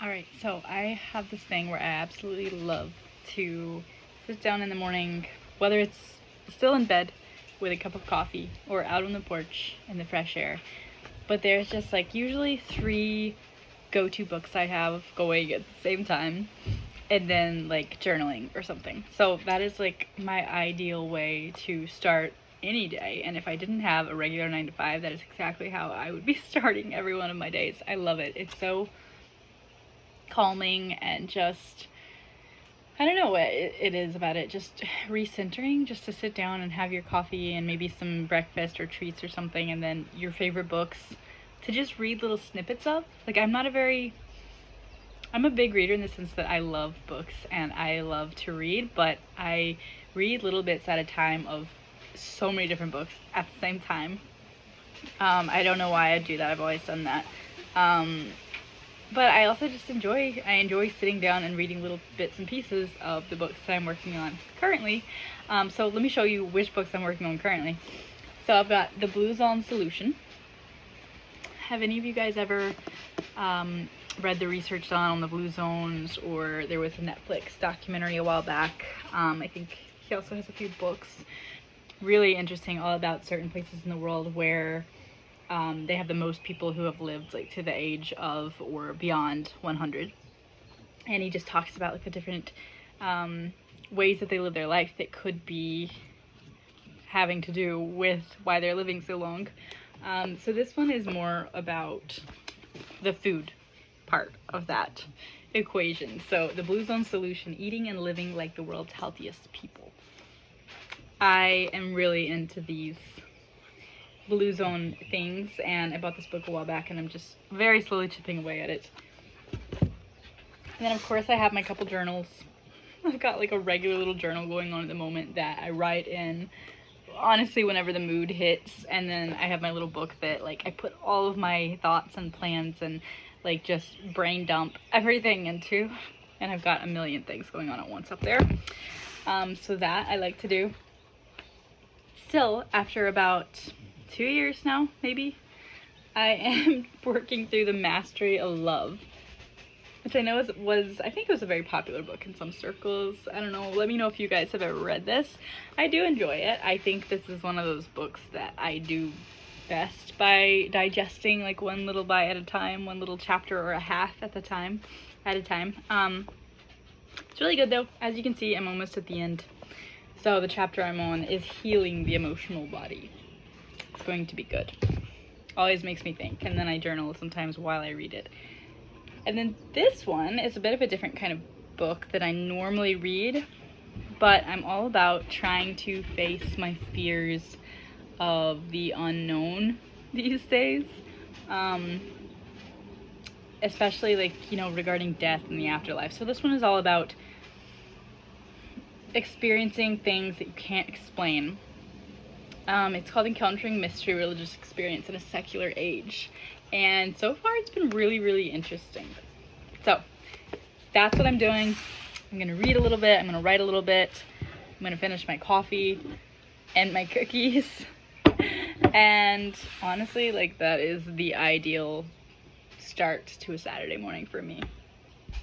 Alright, so I have this thing where I absolutely love to sit down in the morning, whether it's still in bed with a cup of coffee or out on the porch in the fresh air. But there's just like usually 3 go-to books I have going at the same time, and then like journaling or something. So that is like my ideal way to start any day. And if I didn't have a regular 9 to 5, that is exactly how I would be starting every one of my days. I love it. It's so calming and just, I don't know what it is about it, just recentering, just to sit down and have your coffee and maybe some breakfast or treats or something, and then your favorite books to just read little snippets of. Like, I'm a big reader in the sense that I love books and I love to read, but I read little bits at a time of so many different books at the same time. I don't know why I do that. I've always done that. But I also just enjoy sitting down and reading little bits and pieces of the books that I'm working on currently. So let me show you which books I'm working on currently. So I've got The Blue Zone Solution. Have any of you guys ever read the research done on the blue zones? Or there was a Netflix documentary a while back. I think he also has a few books. Really interesting, all about certain places in the world where they have the most people who have lived like to the age of or beyond 100, and he just talks about like the different ways that they live their life that could be having to do with why they're living so long. So this one is more about the food part of that equation. So The Blue Zone Solution: Eating and Living Like the World's Healthiest People. I am really into these blue zone things, and I bought this book a while back and I'm just very slowly chipping away at it. And then of course I have my couple journals. I've got like a regular little journal going on at the moment that I write in honestly whenever the mood hits, and then I have my little book that like I put all of my thoughts and plans and like just brain dump everything into, and I've got a million things going on at once up there. So that I like to do. Still, after about 2 years now, maybe, I am working through The Mastery of Love, which I know I think it was a very popular book in some circles. I don't know, let me know if you guys have ever read this. I do enjoy it. I think this is one of those books that I do best by digesting like one little bite at a time, one little chapter or a half at a time. It's really good though. As you can see, I'm almost at the end. So the chapter I'm on is Healing the Emotional Body. It's going to be good. Always makes me think, and then I journal sometimes while I read it. And then this one is a bit of a different kind of book that I normally read, but I'm all about trying to face my fears of the unknown these days, especially like, you know, regarding death and the afterlife. So this one is all about experiencing things that you can't explain. It's called Encountering Mystery: Religious Experience in a Secular Age. And so far it's been really, really interesting. So that's what I'm doing. I'm going to read a little bit. I'm going to write a little bit. I'm going to finish my coffee and my cookies. And honestly, like, that is the ideal start to a Saturday morning for me.